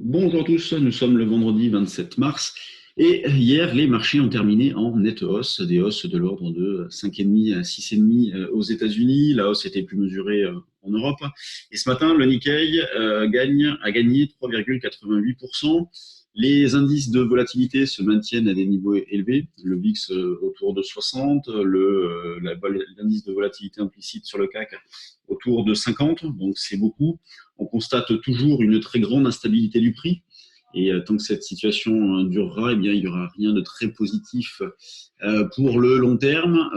Bonjour à tous, nous sommes le vendredi 27 mars et hier les marchés ont terminé en nette hausse, des hausses de l'ordre de 5,5 à 6,5 aux États-Unis. La hausse était plus mesurée en Europe. Et ce matin, le Nikkei a gagné 3,88%. Les indices de volatilité se maintiennent à des niveaux élevés. Le VIX autour de 60, l'indice de volatilité implicite sur le CAC autour de 50, donc c'est beaucoup. On constate toujours une très grande instabilité du prix. Et tant que cette situation durera, eh bien, il n'y aura rien de très positif pour le long terme.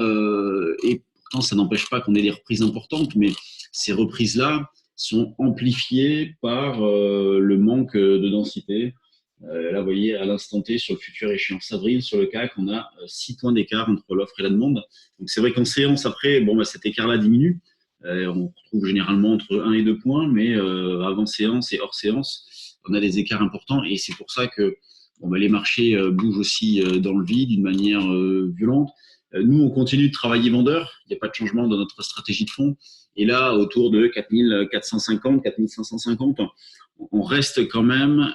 Et pourtant, ça n'empêche pas qu'on ait des reprises importantes, mais ces reprises-là sont amplifiées par le manque de densité. Là, vous voyez, à l'instant T, sur le futur échéance avril, sur le CAC, on a 6 points d'écart entre l'offre et la demande. Donc, c'est vrai qu'en séance, après, cet écart-là diminue. On retrouve généralement entre 1 et 2 points, mais avant séance et hors séance, on a des écarts importants. Et c'est pour ça que les marchés bougent aussi dans le vide d'une manière violente. Nous, on continue de travailler vendeur. Il n'y a pas de changement dans notre stratégie de fond. Et là, autour de 4450, 4550, on reste quand même,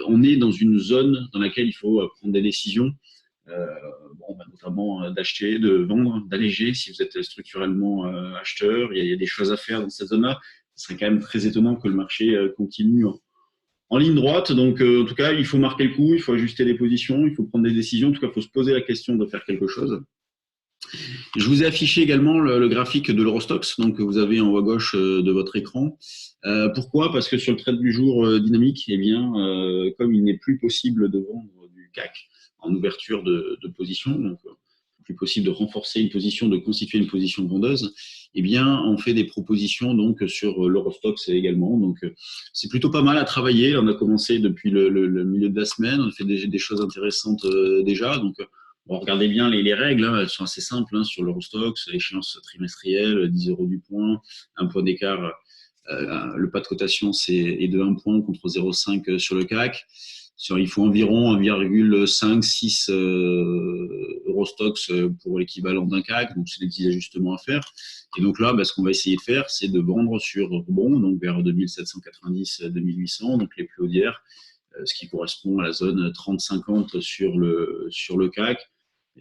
on est dans une zone dans laquelle il faut prendre des décisions, notamment d'acheter, de vendre, d'alléger si vous êtes structurellement acheteur. Il y a des choses à faire dans cette zone-là. Ce serait quand même très étonnant que le marché continue en ligne droite. Donc, en tout cas, il faut marquer le coup, il faut ajuster les positions, il faut prendre des décisions. En tout cas, il faut se poser la question de faire quelque chose. Je vous ai affiché également le graphique de l'Eurostoxx, donc que vous avez en haut à gauche de votre écran. Pourquoi? Parce que sur le trade du jour dynamique, eh bien, comme il n'est plus possible de vendre du CAC en ouverture de position, donc plus possible de renforcer une position, de constituer une position vendeuse, eh bien, on fait des propositions donc sur l'Eurostoxx également. Donc, c'est plutôt pas mal à travailler. On a commencé depuis le milieu de la semaine. On a fait des choses intéressantes déjà. Donc, regardez bien les règles, hein, elles sont assez simples hein, sur l'Eurostoxx, l'échéance trimestrielle, 10 euros du point, un point d'écart. Le pas de cotation est de 1 point contre 0,5 sur le CAC. Il faut environ 1,5-6 Eurostoxx pour l'équivalent d'un CAC, donc c'est des petits ajustements à faire. Et donc là, ce qu'on va essayer de faire, c'est de vendre sur rebond, donc vers 2790-2800, donc les plus hauts d'hier, ce qui correspond à la zone 30-50 sur le CAC.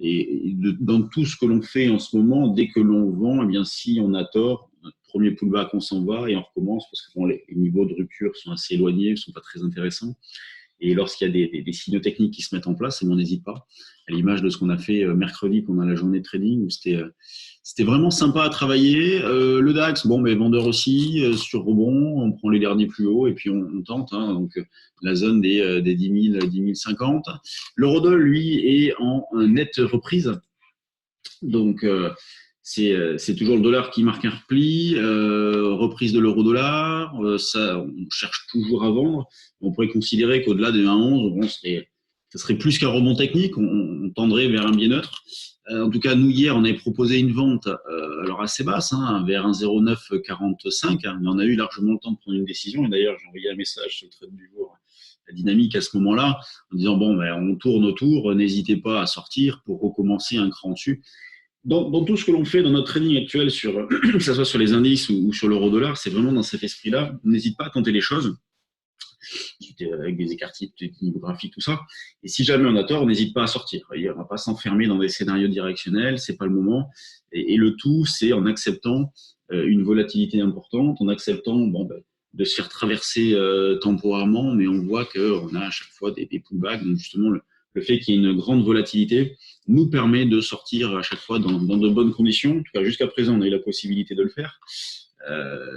Et dans tout ce que l'on fait en ce moment, dès que l'on vend, eh bien, si on a tort, notre premier pullback, on s'en va et on recommence parce que les niveaux de rupture sont assez éloignés, ne sont pas très intéressants. Et lorsqu'il y a des signaux techniques qui se mettent en place, on n'hésite pas. À l'image de ce qu'on a fait mercredi pendant la journée de trading, où c'était vraiment sympa à travailler. Le DAX, vendeur aussi, sur rebond, on prend les derniers plus hauts et puis on tente. Hein, donc la zone des 10 000, 10 050. L'eurodoll, lui, est en nette reprise. Donc, c'est toujours le dollar qui marque un repli, reprise de l'euro-dollar, ça, on cherche toujours à vendre. On pourrait considérer qu'au-delà des 1,11, ça serait plus qu'un rebond technique, on tendrait vers un biais neutre. En tout cas, nous, hier, on avait proposé une vente alors assez basse, hein, vers 1,0945, hein, mais on a eu largement le temps de prendre une décision. Et d'ailleurs, j'ai envoyé un message sur le trade du jour, la dynamique à ce moment-là, en disant, on tourne autour, n'hésitez pas à sortir pour recommencer un cran dessus. Dans tout ce que l'on fait dans notre trading actuel, que ce soit sur les indices ou sur l'euro-dollar, c'est vraiment dans cet esprit-là. On n'hésite pas à tenter les choses, avec des écarts types, des niveaux graphiques, tout ça. Et si jamais on a tort, on n'hésite pas à sortir. On ne va pas s'enfermer dans des scénarios directionnels, c'est pas le moment. Et le tout, c'est en acceptant une volatilité importante, en acceptant de se faire traverser temporairement, mais on voit qu'on a à chaque fois des pullbacks. Donc justement, le fait qu'il y ait une grande volatilité nous permet de sortir à chaque fois dans de bonnes conditions. En tout cas, jusqu'à présent, on a eu la possibilité de le faire.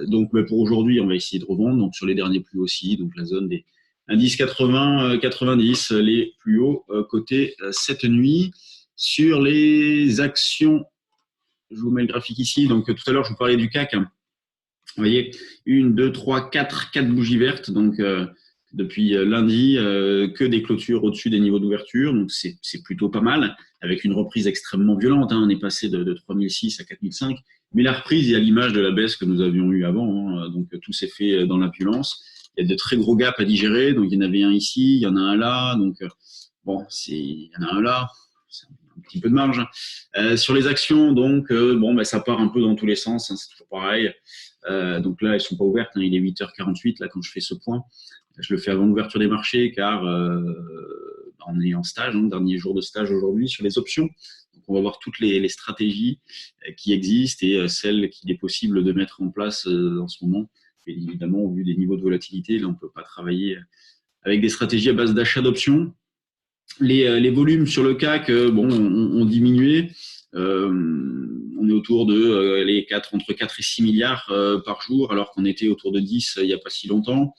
Donc, pour aujourd'hui, on va essayer de revendre. Donc, sur les derniers plus hauts aussi, donc la zone des indices 80, 90, les plus hauts côté cette nuit. Sur les actions, je vous mets le graphique ici. Donc, tout à l'heure, je vous parlais du CAC. Vous voyez, 1, 2, 3, 4 bougies vertes. Donc, depuis lundi, que des clôtures au-dessus des niveaux d'ouverture. Donc, c'est plutôt pas mal, avec une reprise extrêmement violente. Hein. On est passé de 3006 à 4005. Mais la reprise est à l'image de la baisse que nous avions eue avant. Hein. Donc, tout s'est fait dans la violence. Il y a de très gros gaps à digérer. Donc, il y en avait un ici, il y en a un là. Donc, il y en a un là. C'est un petit peu de marge. Sur les actions, donc, ça part un peu dans tous les sens. Hein. C'est toujours pareil. Donc là, elles sont pas ouvertes. Hein. Il est 8h48 là quand je fais ce point. Je le fais avant l'ouverture des marchés car on est en stage, dernier jour de stage aujourd'hui sur les options. Donc on va voir toutes les stratégies qui existent et celles qu'il est possible de mettre en place en ce moment. Et évidemment, au vu des niveaux de volatilité, là, on ne peut pas travailler avec des stratégies à base d'achat d'options. Les volumes sur le CAC ont diminué. On est autour de entre 4 et 6 milliards par jour, alors qu'on était autour de 10 il n'y a pas si longtemps.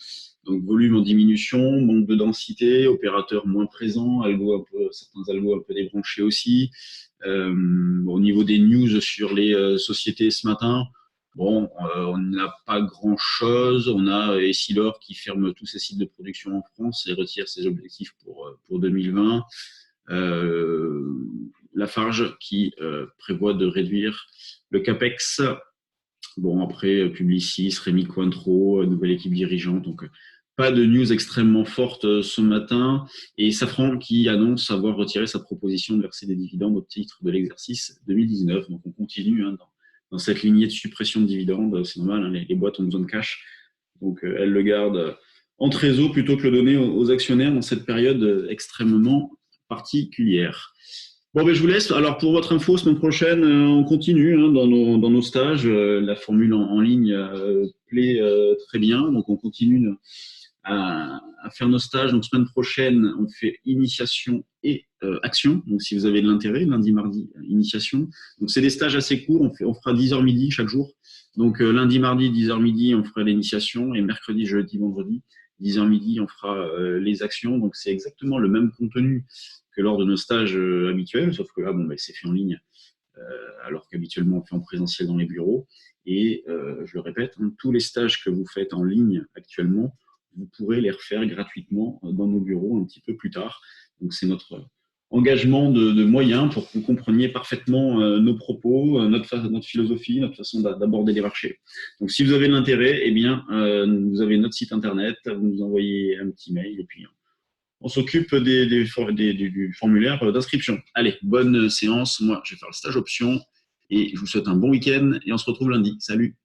Donc volume en diminution, manque de densité, opérateurs moins présents, certains algos un peu débranchés aussi. Au niveau des news sur les sociétés ce matin, on n'a pas grand-chose. On a Essilor qui ferme tous ses sites de production en France et retire ses objectifs pour 2020. Lafarge qui prévoit de réduire le CAPEX. Après, Publicis, Rémi Cointreau, nouvelle équipe dirigeante. Donc, pas de news extrêmement forte ce matin. Et Safran qui annonce avoir retiré sa proposition de verser des dividendes au titre de l'exercice 2019. Donc, on continue dans cette lignée de suppression de dividendes. C'est normal, les boîtes ont besoin de cash. Donc, elles le gardent en trésor plutôt que le donner aux actionnaires dans cette période extrêmement particulière. Je vous laisse. Alors, pour votre info, semaine prochaine, on continue dans nos stages. La formule en ligne plaît très bien. Donc, on continue à faire nos stages. Donc, semaine prochaine, on fait initiation et action. Donc, si vous avez de l'intérêt, lundi, mardi, initiation. Donc, c'est des stages assez courts. On fera 10h midi chaque jour. Donc, lundi, mardi, 10h midi, on fera l'initiation. Et mercredi, jeudi, vendredi, 10h midi, on fera les actions. Donc, c'est exactement le même contenu que lors de nos stages habituels, sauf que là, c'est fait en ligne, alors qu'habituellement, on fait en présentiel dans les bureaux. Et je le répète, tous les stages que vous faites en ligne actuellement, vous pourrez les refaire gratuitement dans nos bureaux un petit peu plus tard. Donc, c'est notre engagement de moyens pour que vous compreniez parfaitement nos propos, notre philosophie, notre façon d'aborder les marchés. Donc, si vous avez de l'intérêt, vous avez notre site internet, vous nous envoyez un petit mail et puis on s'occupe du formulaire d'inscription. Allez, bonne séance. Moi, je vais faire le stage option et je vous souhaite un bon week-end et on se retrouve lundi. Salut!